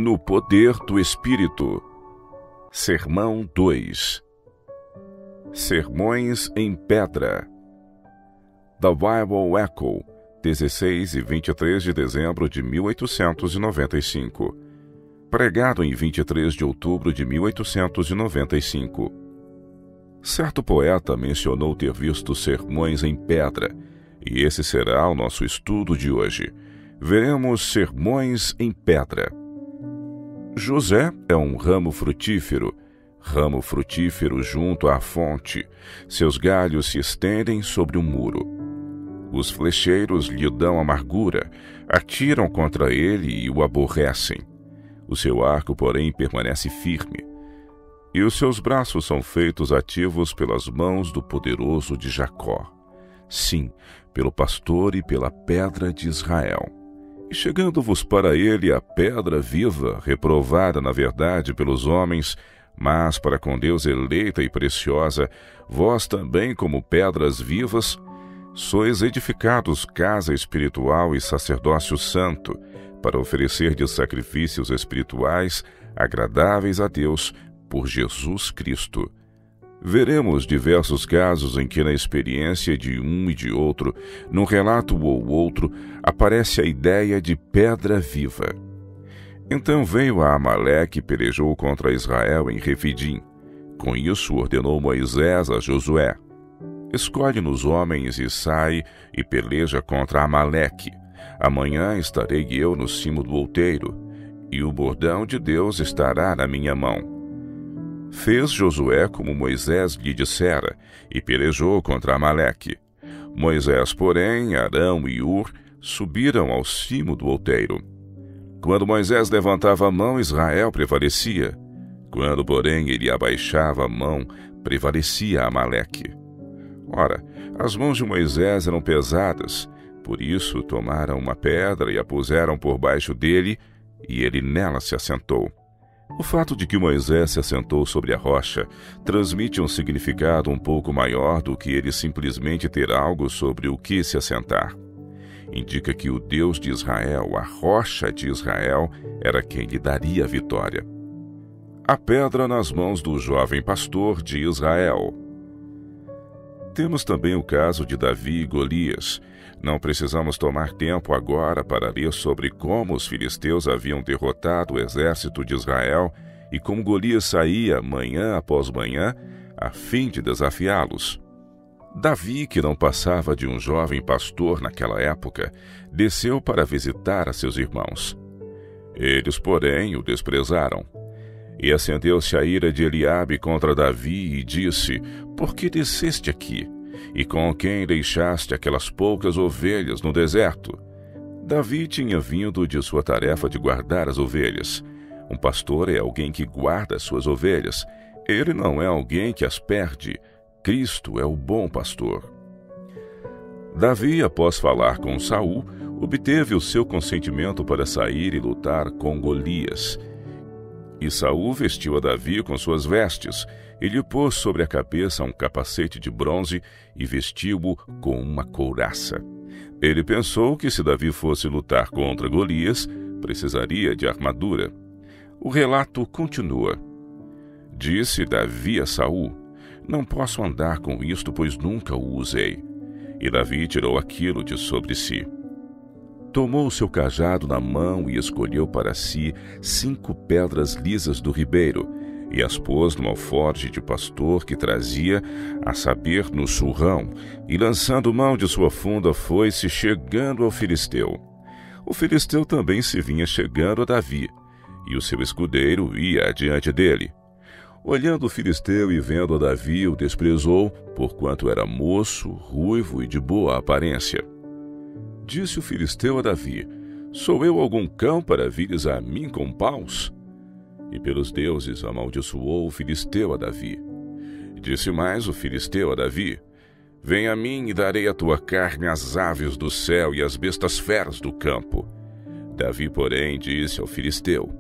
No poder do Espírito. Sermão 2. Sermões em Pedra. The Bible Echo, 16 e 23 de dezembro de 1895. Pregado em 23 de outubro de 1895. Certo poeta mencionou ter visto sermões em pedra, e esse será o nosso estudo de hoje. Veremos sermões em pedra. José é um ramo frutífero junto à fonte. Seus galhos se estendem sobre um muro. Os flecheiros lhe dão amargura, atiram contra ele e o aborrecem. O seu arco, porém, permanece firme, e os seus braços são feitos ativos pelas mãos do poderoso de Jacó. Sim, pelo pastor e pela pedra de Israel. E chegando-vos para ele a pedra viva, reprovada na verdade pelos homens, mas para com Deus eleita e preciosa, vós também, como pedras vivas, sois edificados casa espiritual e sacerdócio santo, para oferecer de sacrifícios espirituais agradáveis a Deus por Jesus Cristo. Veremos diversos casos em que na experiência de um e de outro, num relato ou outro, aparece a ideia de pedra viva. Então veio a Amaleque e pelejou contra Israel em Refidim. Com isso ordenou Moisés a Josué: escolhe-nos homens e sai e peleja contra Amaleque. Amanhã estarei eu no cimo do outeiro, e o bordão de Deus estará na minha mão. Fez Josué como Moisés lhe dissera, e pelejou contra Amaleque. Moisés, porém, Arão e Ur subiram ao cimo do outeiro. Quando Moisés levantava a mão, Israel prevalecia. Quando, porém, ele abaixava a mão, prevalecia Amaleque. Ora, as mãos de Moisés eram pesadas, por isso tomaram uma pedra e a puseram por baixo dele, e ele nela se assentou. O fato de que Moisés se assentou sobre a rocha transmite um significado um pouco maior do que ele simplesmente ter algo sobre o que se assentar. Indica que o Deus de Israel, a rocha de Israel, era quem lhe daria a vitória. A pedra nas mãos do jovem pastor de Israel. Temos também o caso de Davi e Golias. Não precisamos tomar tempo agora para ler sobre como os filisteus haviam derrotado o exército de Israel e como Golias saía manhã após manhã a fim de desafiá-los. Davi, que não passava de um jovem pastor naquela época, desceu para visitar a seus irmãos. Eles, porém, o desprezaram. E acendeu-se a ira de Eliabe contra Davi e disse: por que desceste aqui? E com quem deixaste aquelas poucas ovelhas no deserto? Davi tinha vindo de sua tarefa de guardar as ovelhas. Um pastor é alguém que guarda as suas ovelhas. Ele não é alguém que as perde. Cristo é o bom pastor. Davi, após falar com Saul, obteve o seu consentimento para sair e lutar com Golias. E Saul vestiu a Davi com suas vestes, e lhe pôs sobre a cabeça um capacete de bronze e vestiu-o com uma couraça. Ele pensou que se Davi fosse lutar contra Golias, precisaria de armadura. O relato continua. Disse Davi a Saul: não posso andar com isto, pois nunca o usei. E Davi tirou aquilo de sobre si. Tomou o seu cajado na mão e escolheu para si 5 pedras lisas do ribeiro, e as pôs no alforje de pastor que trazia, a saber, no surrão, e lançando mão de sua funda foi-se chegando ao filisteu. O filisteu também se vinha chegando a Davi, e o seu escudeiro ia adiante dele. Olhando o filisteu e vendo a Davi, o desprezou, porquanto era moço, ruivo e de boa aparência. Disse o filisteu a Davi: sou eu algum cão para vires a mim com paus? E pelos deuses amaldiçoou o filisteu a Davi. Disse mais o filisteu a Davi: vem a mim e darei a tua carne às aves do céu e às bestas feras do campo. Davi, porém, disse ao filisteu: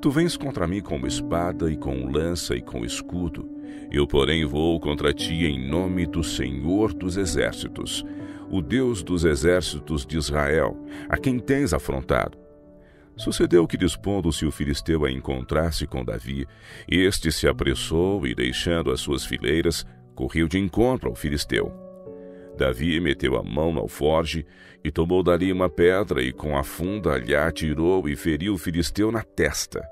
tu vens contra mim com espada e com lança e com escudo. Eu, porém, vou contra ti em nome do Senhor dos exércitos, o Deus dos exércitos de Israel, a quem tens afrontado. Sucedeu que, dispondo-se o filisteu a encontrar-se com Davi, este se apressou e, deixando as suas fileiras, correu de encontro ao filisteu. Davi meteu a mão no alforje e tomou dali uma pedra e com a funda lhe atirou e feriu o filisteu na testa.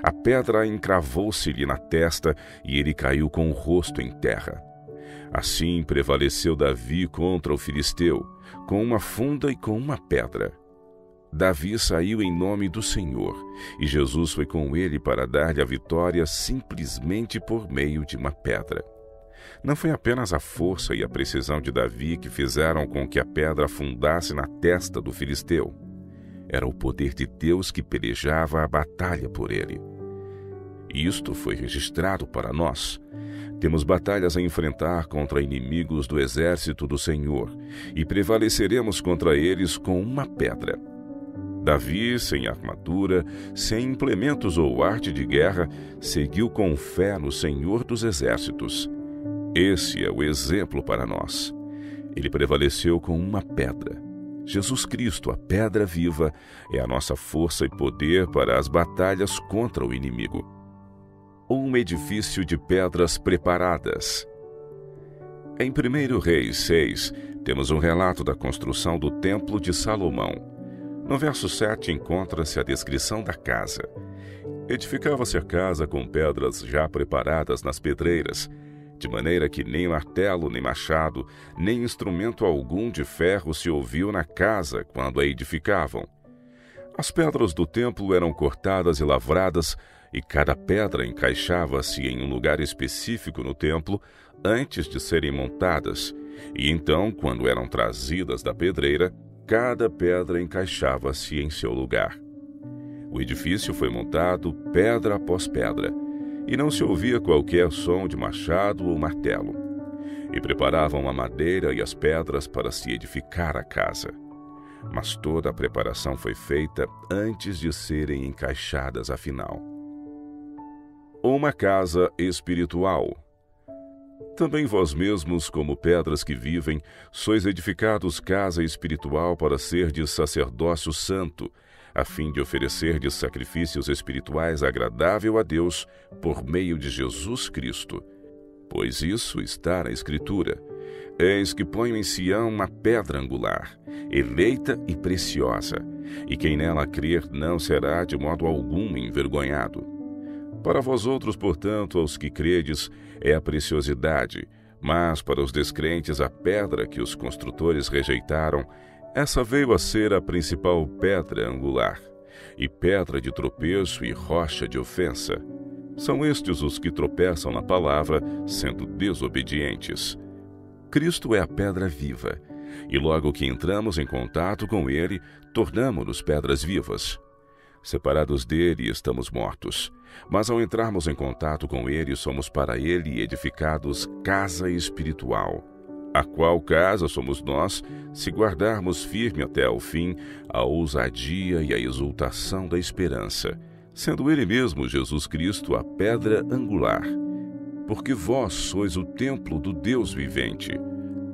A pedra encravou-se-lhe na testa e ele caiu com o rosto em terra. Assim prevaleceu Davi contra o filisteu, com uma funda e com uma pedra. Davi saiu em nome do Senhor, e Jesus foi com ele para dar-lhe a vitória simplesmente por meio de uma pedra. Não foi apenas a força e a precisão de Davi que fizeram com que a pedra afundasse na testa do filisteu. Era o poder de Deus que pelejava a batalha por ele. Isto foi registrado para nós. Temos batalhas a enfrentar contra inimigos do exército do Senhor, e prevaleceremos contra eles com uma pedra. Davi, sem armadura, sem implementos ou arte de guerra, seguiu com fé no Senhor dos Exércitos. Esse é o exemplo para nós. Ele prevaleceu com uma pedra. Jesus Cristo, a pedra viva, é a nossa força e poder para as batalhas contra o inimigo. Um edifício de pedras preparadas. Em 1 Reis 6, temos um relato da construção do Templo de Salomão. No verso 7 encontra-se a descrição da casa. Edificava-se a casa com pedras já preparadas nas pedreiras, de maneira que nem martelo, nem machado, nem instrumento algum de ferro se ouviu na casa quando a edificavam. As pedras do templo eram cortadas e lavradas, e cada pedra encaixava-se em um lugar específico no templo antes de serem montadas, e então, quando eram trazidas da pedreira, cada pedra encaixava-se em seu lugar. O edifício foi montado pedra após pedra, e não se ouvia qualquer som de machado ou martelo. E preparavam a madeira e as pedras para se edificar a casa. Mas toda a preparação foi feita antes de serem encaixadas afinal. Uma casa espiritual. Também vós mesmos, como pedras que vivem, sois edificados casa espiritual para serdes sacerdócio santo, a fim de oferecerdes sacrifícios espirituais agradável a Deus por meio de Jesus Cristo. Pois isso está na Escritura: eis que ponho em Sião uma pedra angular, eleita e preciosa, e quem nela crer não será de modo algum envergonhado. Para vós outros, portanto, aos que credes, é a preciosidade, mas para os descrentes a pedra que os construtores rejeitaram, essa veio a ser a principal pedra angular, e pedra de tropeço e rocha de ofensa. São estes os que tropeçam na palavra, sendo desobedientes. Cristo é a pedra viva, e logo que entramos em contato com ele, tornamo-nos pedras vivas. Separados dele, estamos mortos, mas ao entrarmos em contato com ele, somos para ele edificados casa espiritual, a qual casa somos nós, se guardarmos firme até ao fim a ousadia e a exultação da esperança, sendo ele mesmo, Jesus Cristo, a pedra angular. Porque vós sois o templo do Deus vivente,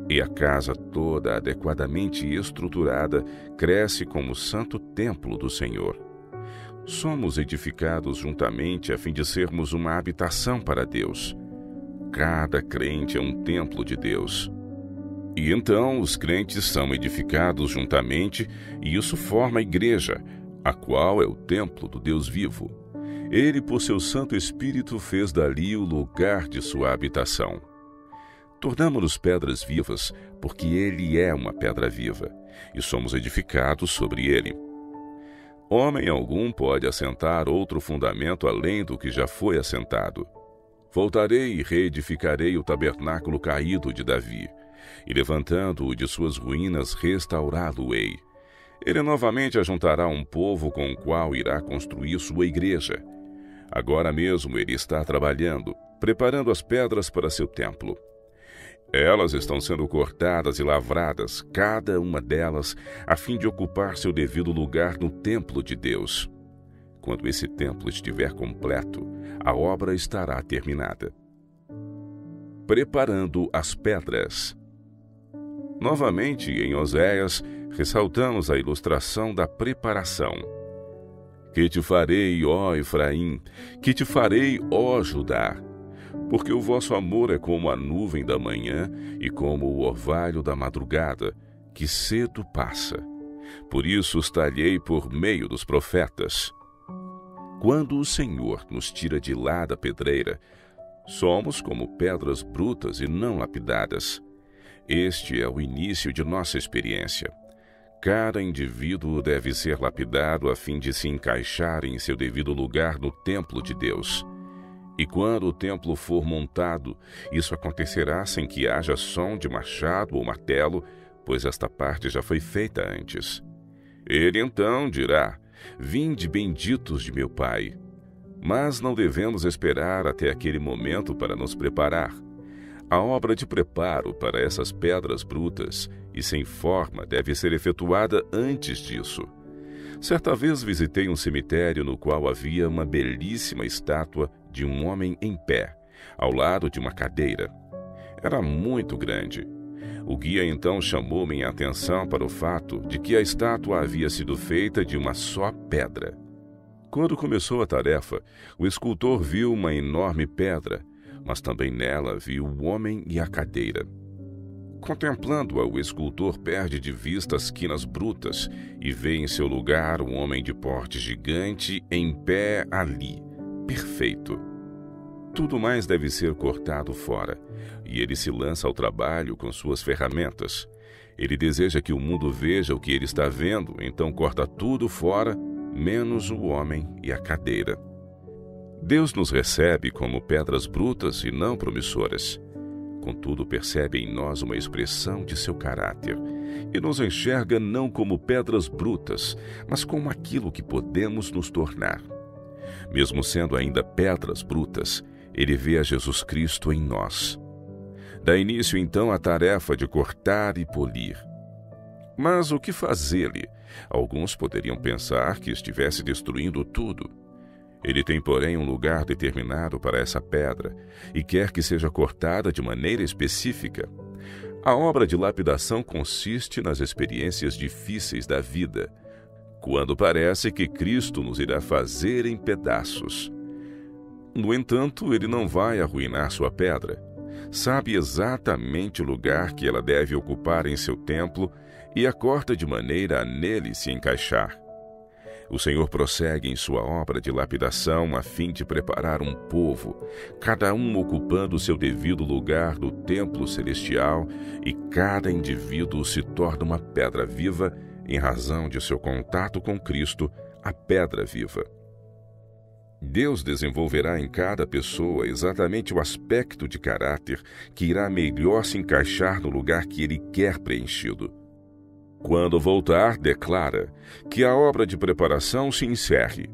e a casa toda adequadamente estruturada cresce como o santo templo do Senhor. Somos edificados juntamente a fim de sermos uma habitação para Deus. Cada crente é um templo de Deus. E então os crentes são edificados juntamente, e isso forma a igreja, a qual é o templo do Deus vivo. Ele, por seu Santo Espírito, fez dali o lugar de sua habitação. Tornamo-nos pedras vivas, porque ele é uma pedra viva, e somos edificados sobre ele. Homem algum pode assentar outro fundamento além do que já foi assentado. Voltarei e reedificarei o tabernáculo caído de Davi, e levantando-o de suas ruínas, restaurá-lo-ei. Ele novamente ajuntará um povo com o qual irá construir sua igreja. Agora mesmo ele está trabalhando, preparando as pedras para seu templo. Elas estão sendo cortadas e lavradas, cada uma delas, a fim de ocupar seu devido lugar no templo de Deus. Quando esse templo estiver completo, a obra estará terminada. Preparando as pedras. Novamente, em Oséias, ressaltamos a ilustração da preparação. Que te farei, ó Efraim? Que te farei, ó Judá? Porque o vosso amor é como a nuvem da manhã e como o orvalho da madrugada, que cedo passa. Por isso os talhei por meio dos profetas. Quando o Senhor nos tira de lá da pedreira, somos como pedras brutas e não lapidadas. Este é o início de nossa experiência. Cada indivíduo deve ser lapidado a fim de se encaixar em seu devido lugar no templo de Deus. E quando o templo for montado, isso acontecerá sem que haja som de machado ou martelo, pois esta parte já foi feita antes. Ele então dirá: Vinde, benditos de meu Pai. Mas não devemos esperar até aquele momento para nos preparar. A obra de preparo para essas pedras brutas e sem forma deve ser efetuada antes disso. Certa vez visitei um cemitério no qual havia uma belíssima estátua de um homem em pé, ao lado de uma cadeira. Era muito grande. O guia então chamou minha atenção para o fato de que a estátua havia sido feita de uma só pedra. Quando começou a tarefa, o escultor viu uma enorme pedra, mas também nela viu o homem e a cadeira. Contemplando-a, o escultor perde de vista as quinas brutas e vê em seu lugar um homem de porte gigante em pé ali, perfeito. Tudo mais deve ser cortado fora, e ele se lança ao trabalho com suas ferramentas. Ele deseja que o mundo veja o que ele está vendo, então corta tudo fora, menos o homem e a cadeira. Deus nos recebe como pedras brutas e não promissoras. Contudo, percebe em nós uma expressão de seu caráter e nos enxerga não como pedras brutas, mas como aquilo que podemos nos tornar. Mesmo sendo ainda pedras brutas, ele vê a Jesus Cristo em nós. Dá início então à tarefa de cortar e polir. Mas o que fazer-lhe? Alguns poderiam pensar que estivesse destruindo tudo. Ele tem, porém, um lugar determinado para essa pedra e quer que seja cortada de maneira específica. A obra de lapidação consiste nas experiências difíceis da vida, quando parece que Cristo nos irá fazer em pedaços. No entanto, ele não vai arruinar sua pedra. Sabe exatamente o lugar que ela deve ocupar em seu templo e a corta de maneira a nele se encaixar. O Senhor prossegue em sua obra de lapidação a fim de preparar um povo, cada um ocupando seu devido lugar no templo celestial, e cada indivíduo se torna uma pedra viva em razão de seu contato com Cristo, a pedra viva. Deus desenvolverá em cada pessoa exatamente o aspecto de caráter que irá melhor se encaixar no lugar que Ele quer preenchido. Quando voltar, declara que a obra de preparação se encerre.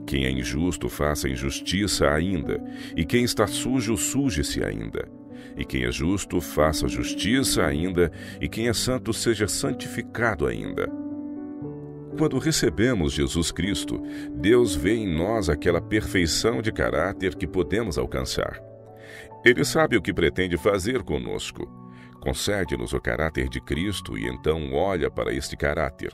Quem é injusto, faça injustiça ainda, e quem está sujo, suje-se ainda. E quem é justo, faça justiça ainda, e quem é santo, seja santificado ainda. Quando recebemos Jesus Cristo, Deus vê em nós aquela perfeição de caráter que podemos alcançar. Ele sabe o que pretende fazer conosco. Concede-nos o caráter de Cristo e então olha para este caráter.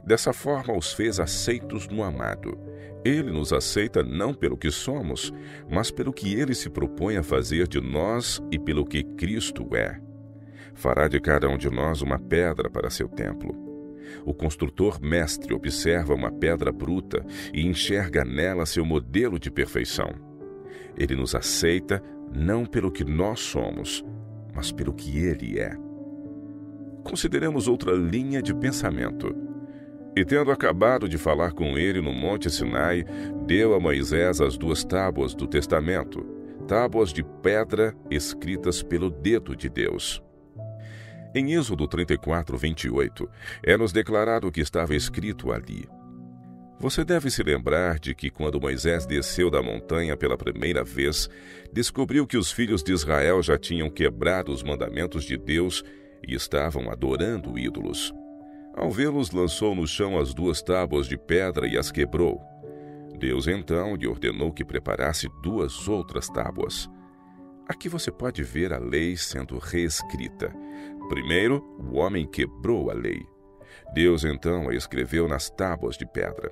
Dessa forma os fez aceitos no amado. Ele nos aceita não pelo que somos, mas pelo que Ele se propõe a fazer de nós e pelo que Cristo é. Fará de cada um de nós uma pedra para seu templo. O construtor mestre observa uma pedra bruta e enxerga nela seu modelo de perfeição. Ele nos aceita não pelo que nós somos, mas pelo que Ele é. Consideremos outra linha de pensamento. E tendo acabado de falar com ele no Monte Sinai, deu a Moisés as 2 tábuas do testamento, tábuas de pedra escritas pelo dedo de Deus. Em Êxodo 34, 28, é-nos declarado o que estava escrito ali. Você deve se lembrar de que quando Moisés desceu da montanha pela primeira vez, descobriu que os filhos de Israel já tinham quebrado os mandamentos de Deus e estavam adorando ídolos. Ao vê-los, lançou no chão as 2 tábuas de pedra e as quebrou. Deus então lhe ordenou que preparasse 2 outras tábuas. Aqui você pode ver a lei sendo reescrita. Primeiro, o homem quebrou a lei. Deus então a escreveu nas tábuas de pedra.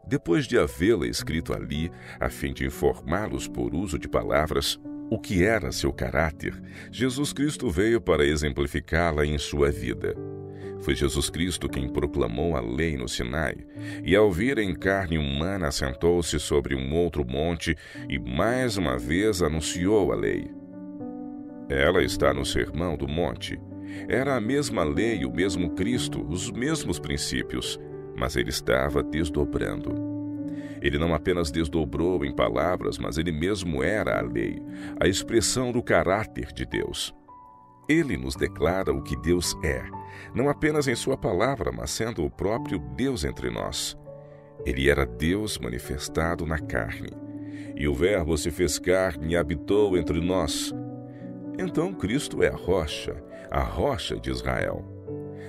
Depois de havê-la escrito ali, a fim de informá-los por uso de palavras, o que era seu caráter, Jesus Cristo veio para exemplificá-la em sua vida. Foi Jesus Cristo quem proclamou a lei no Sinai, e ao vir em carne humana assentou-se sobre um outro monte e mais uma vez anunciou a lei. Ela está no Sermão do Monte. Era a mesma lei, o mesmo Cristo, os mesmos princípios, mas ele estava desdobrando. Ele não apenas desdobrou em palavras, mas ele mesmo era a lei, a expressão do caráter de Deus. Ele nos declara o que Deus é, não apenas em sua palavra, mas sendo o próprio Deus entre nós. Ele era Deus manifestado na carne. E o Verbo se fez carne e habitou entre nós. Então Cristo é a rocha de Israel.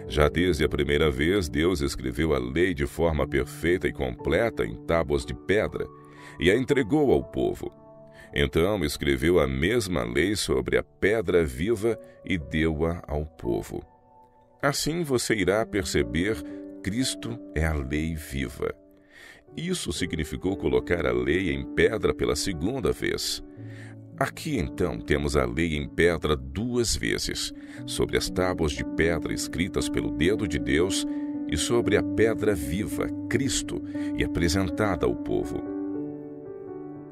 Já desde a primeira vez, Deus escreveu a lei de forma perfeita e completa em tábuas de pedra e a entregou ao povo. Então escreveu a mesma lei sobre a pedra viva e deu-a ao povo. Assim você irá perceber, Cristo é a lei viva. Isso significou colocar a lei em pedra pela segunda vez. Aqui, então, temos a lei em pedra duas vezes, sobre as tábuas de pedra escritas pelo dedo de Deus e sobre a pedra viva, Cristo, e apresentada ao povo.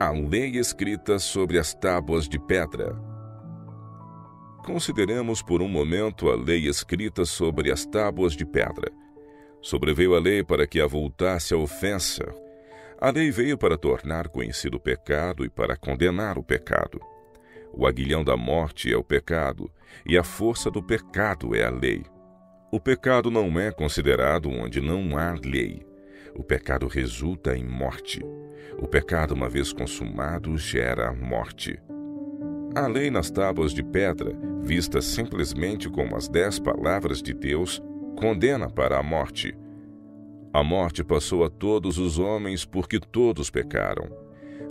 A lei escrita sobre as tábuas de pedra. Consideremos por um momento a lei escrita sobre as tábuas de pedra. Sobreveio a lei para que avultasse a ofensa. A lei veio para tornar conhecido o pecado e para condenar o pecado. O aguilhão da morte é o pecado, e a força do pecado é a lei. O pecado não é considerado onde não há lei. O pecado resulta em morte. O pecado, uma vez consumado, gera morte. A lei nas tábuas de pedra, vista simplesmente como as 10 palavras de Deus, condena para a morte. A morte passou a todos os homens porque todos pecaram.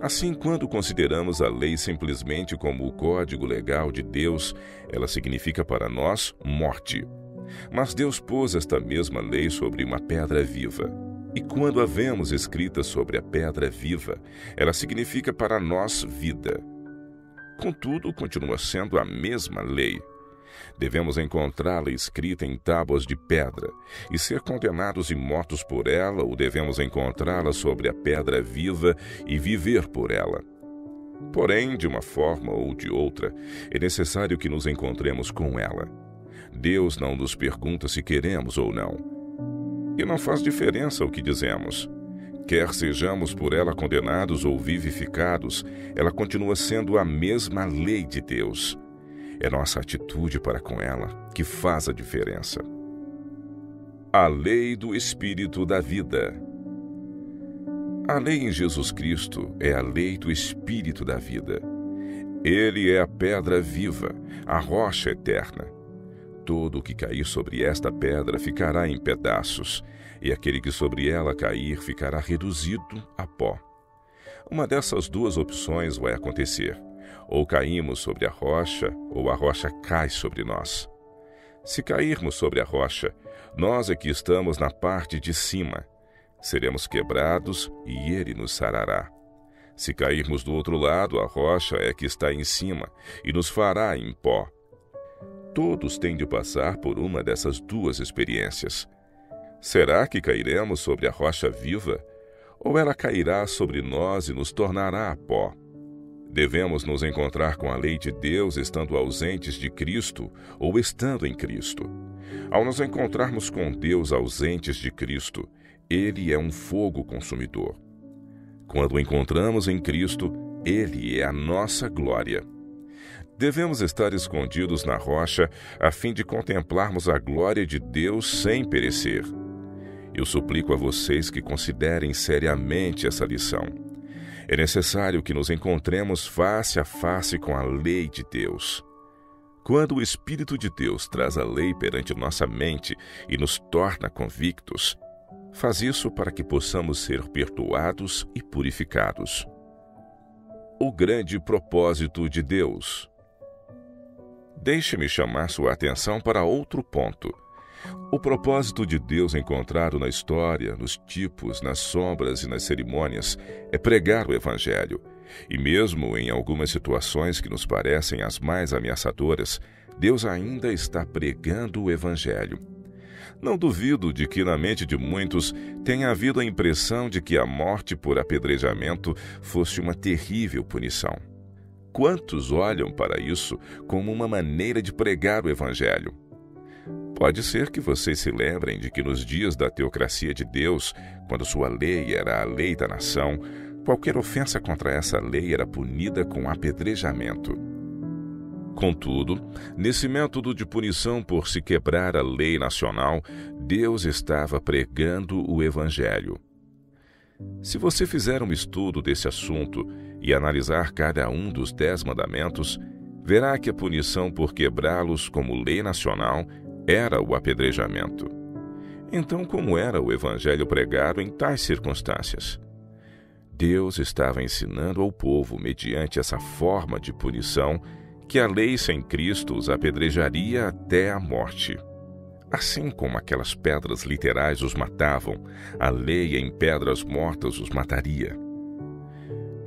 Assim, quando consideramos a lei simplesmente como o código legal de Deus, ela significa para nós morte. Mas Deus pôs esta mesma lei sobre uma pedra viva. E quando a vemos escrita sobre a pedra viva, ela significa para nós vida. Contudo, continua sendo a mesma lei. Devemos encontrá-la escrita em tábuas de pedra e ser condenados e mortos por ela, ou devemos encontrá-la sobre a pedra viva e viver por ela. Porém, de uma forma ou de outra, é necessário que nos encontremos com ela. Deus não nos pergunta se queremos ou não. E não faz diferença o que dizemos. Quer sejamos por ela condenados ou vivificados, ela continua sendo a mesma lei de Deus. É nossa atitude para com ela que faz a diferença. A lei do Espírito da vida. A lei em Jesus Cristo é a lei do Espírito da vida. Ele é a pedra viva, a rocha eterna. Todo o que cair sobre esta pedra ficará em pedaços, e aquele que sobre ela cair ficará reduzido a pó. Uma dessas duas opções vai acontecer. Ou caímos sobre a rocha, ou a rocha cai sobre nós. Se cairmos sobre a rocha, nós é que estamos na parte de cima. Seremos quebrados e ele nos sarará. Se cairmos do outro lado, a rocha é que está em cima e nos fará em pó. Todos têm de passar por uma dessas duas experiências. Será que cairemos sobre a rocha viva? Ou ela cairá sobre nós e nos tornará a pó? Devemos nos encontrar com a lei de Deus estando ausentes de Cristo ou estando em Cristo. Ao nos encontrarmos com Deus ausentes de Cristo, Ele é um fogo consumidor. Quando o encontramos em Cristo, Ele é a nossa glória. Devemos estar escondidos na rocha a fim de contemplarmos a glória de Deus sem perecer. Eu suplico a vocês que considerem seriamente essa lição. É necessário que nos encontremos face a face com a lei de Deus. Quando o Espírito de Deus traz a lei perante nossa mente e nos torna convictos, faz isso para que possamos ser perdoados e purificados. O grande propósito de Deus. Deixe-me chamar sua atenção para outro ponto. O propósito de Deus encontrado na história, nos tipos, nas sombras e nas cerimônias é pregar o Evangelho. E mesmo em algumas situações que nos parecem as mais ameaçadoras, Deus ainda está pregando o Evangelho. Não duvido de que na mente de muitos tenha havido a impressão de que a morte por apedrejamento fosse uma terrível punição. Quantos olham para isso como uma maneira de pregar o Evangelho? Pode ser que vocês se lembrem de que nos dias da teocracia de Deus, quando sua lei era a lei da nação, qualquer ofensa contra essa lei era punida com apedrejamento. Contudo, nesse método de punição por se quebrar a lei nacional, Deus estava pregando o Evangelho. Se você fizer um estudo desse assunto e analisar cada um dos 10 mandamentos, verá que a punição por quebrá-los como lei nacional era o apedrejamento. Então, como era o Evangelho pregado em tais circunstâncias? Deus estava ensinando ao povo, mediante essa forma de punição, que a lei sem Cristo os apedrejaria até a morte. Assim como aquelas pedras literais os matavam, a lei em pedras mortas os mataria.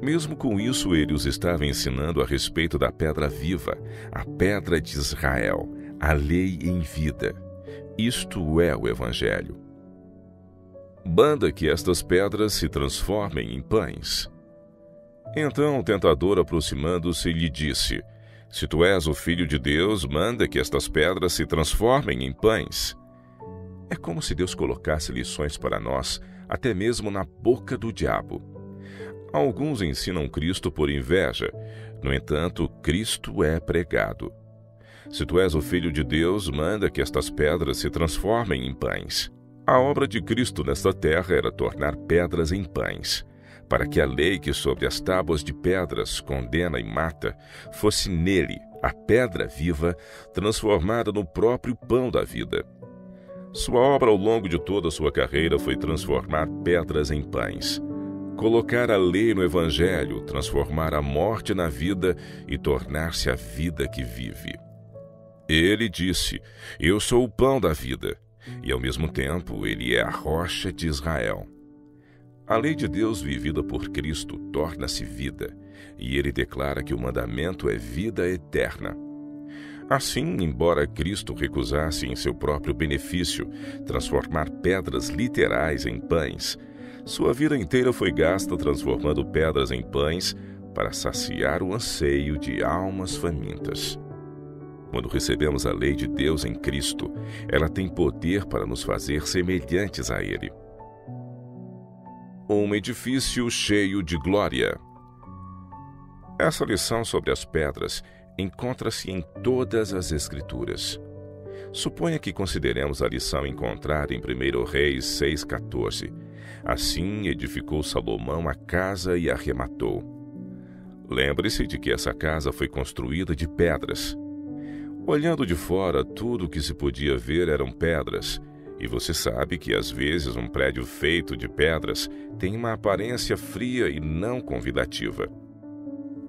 Mesmo com isso, ele os estava ensinando a respeito da pedra viva, a pedra de Israel, a lei em vida. Isto é o Evangelho. Manda que estas pedras se transformem em pães. Então o tentador, aproximando-se, lhe disse: Se tu és o Filho de Deus, manda que estas pedras se transformem em pães. É como se Deus colocasse lições para nós, até mesmo na boca do diabo. Alguns ensinam Cristo por inveja, no entanto, Cristo é pregado. Se tu és o Filho de Deus, manda que estas pedras se transformem em pães. A obra de Cristo nesta terra era tornar pedras em pães, para que a lei que sobre as tábuas de pedras condena e mata, fosse nele, a pedra viva, transformada no próprio pão da vida. Sua obra ao longo de toda a sua carreira foi transformar pedras em pães. Colocar a lei no Evangelho, transformar a morte na vida e tornar-se a vida que vive. Ele disse: Eu sou o pão da vida, e ao mesmo tempo ele é a rocha de Israel. A lei de Deus vivida por Cristo torna-se vida, e ele declara que o mandamento é vida eterna. Assim, embora Cristo recusasse em seu próprio benefício transformar pedras literais em pães, sua vida inteira foi gasta transformando pedras em pães para saciar o anseio de almas famintas. Quando recebemos a lei de Deus em Cristo, ela tem poder para nos fazer semelhantes a Ele. Um edifício cheio de glória. Essa lição sobre as pedras encontra-se em todas as Escrituras. Suponha que consideremos a lição encontrada em 1 Reis 6,14. Assim edificou Salomão a casa e a arrematou. Lembre-se de que essa casa foi construída de pedras. Olhando de fora, tudo o que se podia ver eram pedras, e você sabe que às vezes um prédio feito de pedras tem uma aparência fria e não convidativa.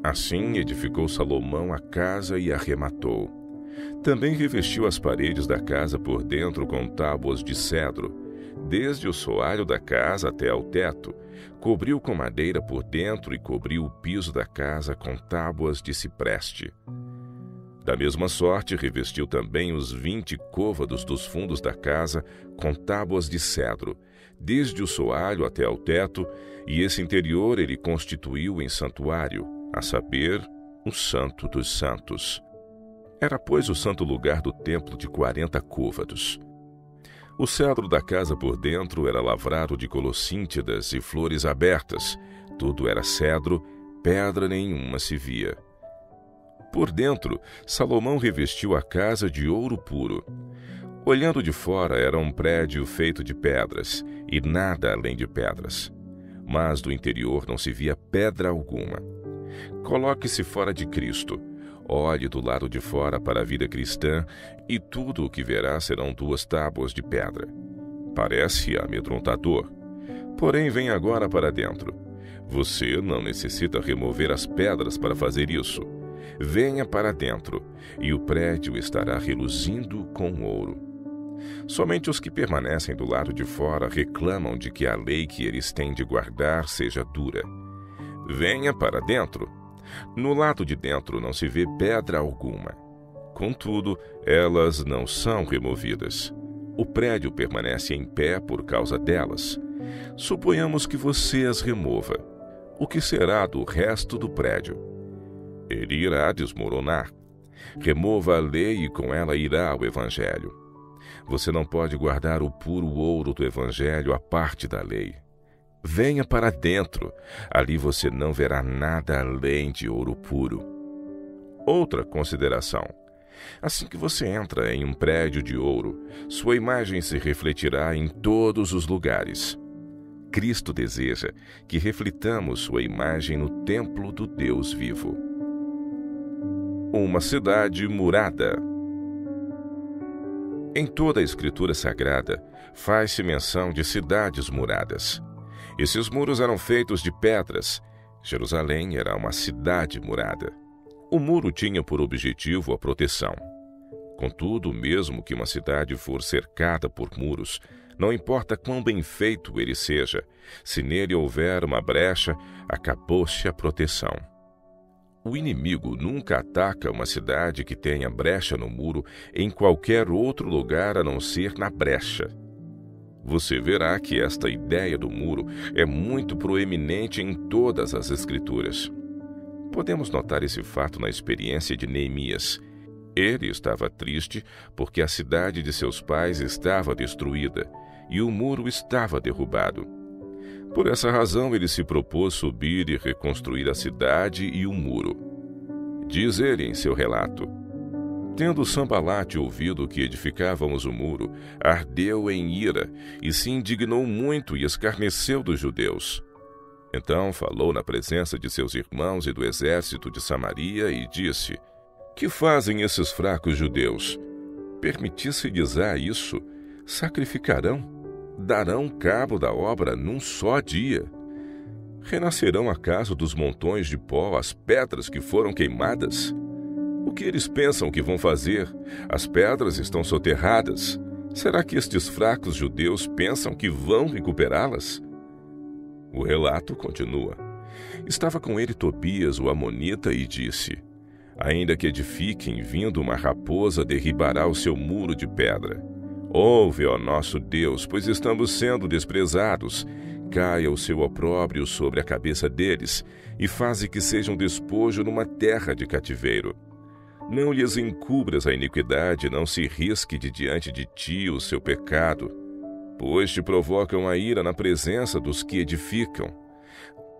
Assim edificou Salomão a casa e a arrematou. Também revestiu as paredes da casa por dentro com tábuas de cedro, desde o soalho da casa até ao teto, cobriu com madeira por dentro e cobriu o piso da casa com tábuas de cipreste. Da mesma sorte, revestiu também os 20 côvados dos fundos da casa com tábuas de cedro, desde o soalho até ao teto, e esse interior ele constituiu em santuário, a saber, o Santo dos Santos. Era, pois, o santo lugar do templo de 40 côvados. O cedro da casa por dentro era lavrado de colossíntidas e flores abertas, tudo era cedro, pedra nenhuma se via. Por dentro, Salomão revestiu a casa de ouro puro. Olhando de fora, era um prédio feito de pedras, e nada além de pedras. Mas do interior não se via pedra alguma. Coloque-se fora de Cristo. Olhe do lado de fora para a vida cristã, e tudo o que verá serão 2 tábuas de pedra. Parece amedrontador. Porém, vem agora para dentro. Você não necessita remover as pedras para fazer isso. Venha para dentro, e o prédio estará reluzindo com ouro. Somente os que permanecem do lado de fora reclamam de que a lei que eles têm de guardar seja dura. Venha para dentro. No lado de dentro não se vê pedra alguma. Contudo, elas não são removidas. O prédio permanece em pé por causa delas. Suponhamos que você as remova. O que será do resto do prédio? Ele irá desmoronar. Remova a lei e com ela irá o Evangelho. Você não pode guardar o puro ouro do Evangelho à parte da lei. Venha para dentro. Ali você não verá nada além de ouro puro. Outra consideração. Assim que você entra em um prédio de ouro, sua imagem se refletirá em todos os lugares. Cristo deseja que reflitamos sua imagem no templo do Deus vivo. Uma cidade murada. Em toda a Escritura Sagrada, faz-se menção de cidades muradas. Esses muros eram feitos de pedras. Jerusalém era uma cidade murada. O muro tinha por objetivo a proteção. Contudo, mesmo que uma cidade for cercada por muros, não importa quão bem feito ele seja, se nele houver uma brecha, acabou-se a proteção. O inimigo nunca ataca uma cidade que tenha brecha no muro em qualquer outro lugar a não ser na brecha. Você verá que esta ideia do muro é muito proeminente em todas as Escrituras. Podemos notar esse fato na experiência de Neemias. Ele estava triste porque a cidade de seus pais estava destruída e o muro estava derrubado. Por essa razão, ele se propôs subir e reconstruir a cidade e o muro. Diz ele em seu relato: Tendo Sambalate ouvido que edificávamos o muro, ardeu em ira e se indignou muito e escarneceu dos judeus. Então falou na presença de seus irmãos e do exército de Samaria e disse: Que fazem esses fracos judeus? Permitisse-lhes isso, sacrificarão, darão cabo da obra num só dia. Renascerão acaso dos montões de pó as pedras que foram queimadas? O que eles pensam que vão fazer? As pedras estão soterradas. Será que estes fracos judeus pensam que vão recuperá-las? O relato continua. Estava com ele Tobias, o amonita, e disse: Ainda que edifiquem, vindo uma raposa derribará o seu muro de pedra. Ouve, ó nosso Deus, pois estamos sendo desprezados. Caia o seu opróbrio sobre a cabeça deles, e faze que sejam despojo numa terra de cativeiro. Não lhes encubras a iniquidade, não se risque de diante de ti o seu pecado, pois te provocam a ira na presença dos que edificam.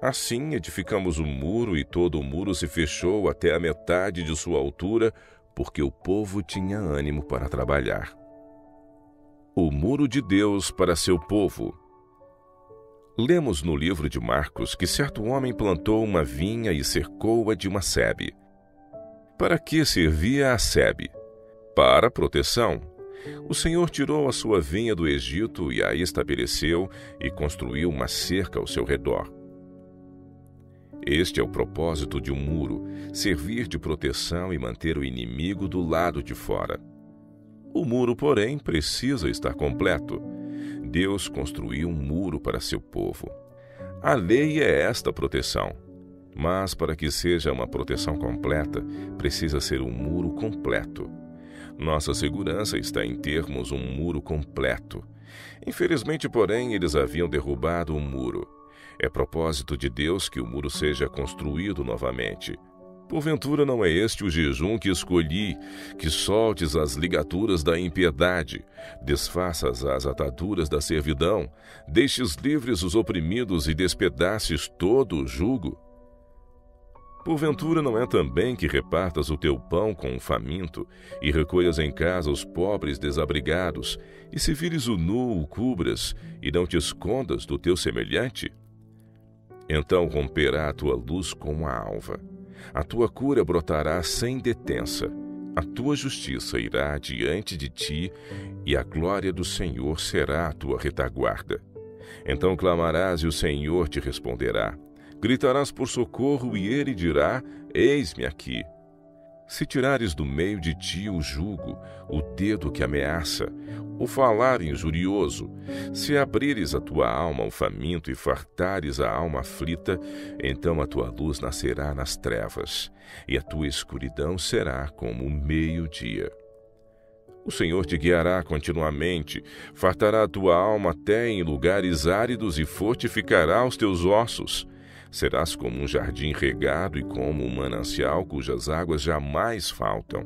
Assim edificamos o muro, e todo o muro se fechou até a metade de sua altura, porque o povo tinha ânimo para trabalhar. O muro de Deus para seu povo. Lemos no livro de Marcos que certo homem plantou uma vinha e cercou-a de uma sebe. Para que servia a sebe? Para proteção. O Senhor tirou a sua vinha do Egito e a estabeleceu e construiu uma cerca ao seu redor. Este é o propósito de um muro, servir de proteção e manter o inimigo do lado de fora. O muro, porém, precisa estar completo. Deus construiu um muro para seu povo. A lei é esta proteção. Mas, para que seja uma proteção completa, precisa ser um muro completo. Nossa segurança está em termos um muro completo. Infelizmente, porém, eles haviam derrubado o muro. É propósito de Deus que o muro seja construído novamente. Porventura não é este o jejum que escolhi, que soltes as ligaduras da impiedade, desfaças as ataduras da servidão, deixes livres os oprimidos e despedaces todo o jugo? Porventura não é também que repartas o teu pão com o faminto, e recolhas em casa os pobres desabrigados, e se vires o nu, o cubras, e não te escondas do teu semelhante? Então romperá a tua luz como a alva, a tua cura brotará sem detença, a tua justiça irá diante de ti, e a glória do Senhor será a tua retaguarda. Então clamarás e o Senhor te responderá. Gritarás por socorro e ele dirá: Eis-me aqui. Se tirares do meio de ti o jugo, o dedo que ameaça, o falar injurioso, se abrires a tua alma ao faminto e fartares a alma aflita, então a tua luz nascerá nas trevas, e a tua escuridão será como o meio-dia. O Senhor te guiará continuamente, fartará a tua alma até em lugares áridos e fortificará os teus ossos. Serás como um jardim regado e como um manancial cujas águas jamais faltam.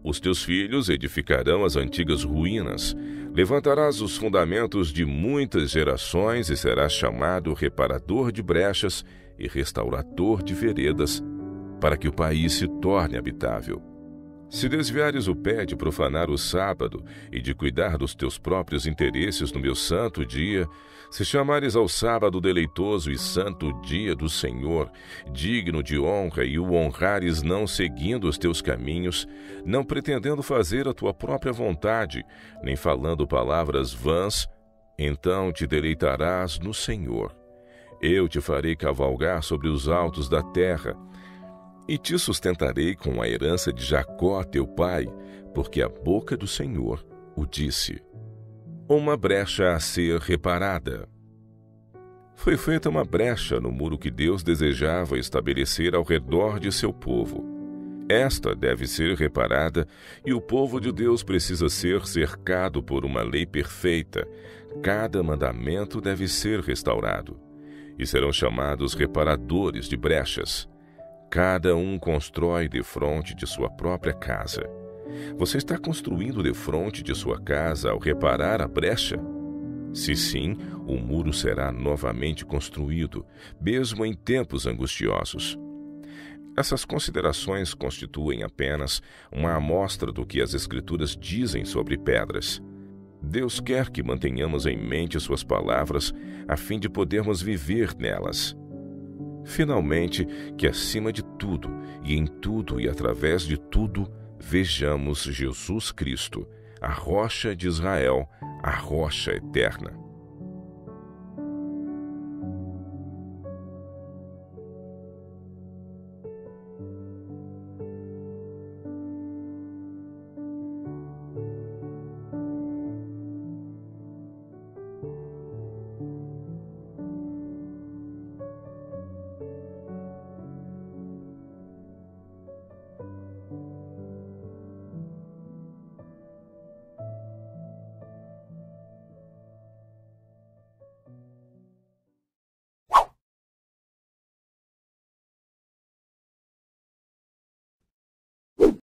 Os teus filhos edificarão as antigas ruínas, levantarás os fundamentos de muitas gerações e serás chamado reparador de brechas e restaurador de veredas, para que o país se torne habitável. Se desviares o pé de profanar o sábado e de cuidar dos teus próprios interesses no meu santo dia, se chamares ao sábado deleitoso e santo dia do Senhor, digno de honra, e o honrares não seguindo os teus caminhos, não pretendendo fazer a tua própria vontade, nem falando palavras vãs, então te deleitarás no Senhor. Eu te farei cavalgar sobre os altos da terra, e te sustentarei com a herança de Jacó, teu pai, porque a boca do Senhor o disse. Uma brecha a ser reparada. Foi feita uma brecha no muro que Deus desejava estabelecer ao redor de seu povo. Esta deve ser reparada e o povo de Deus precisa ser cercado por uma lei perfeita. Cada mandamento deve ser restaurado. E serão chamados reparadores de brechas. Cada um constrói defronte de sua própria casa. Você está construindo defronte de sua casa ao reparar a brecha? Se sim, o muro será novamente construído, mesmo em tempos angustiosos. Essas considerações constituem apenas uma amostra do que as Escrituras dizem sobre pedras. Deus quer que mantenhamos em mente suas palavras, a fim de podermos viver nelas. Finalmente, que acima de tudo, e em tudo e através de tudo, vejamos Jesus Cristo, a rocha de Israel, a rocha eterna.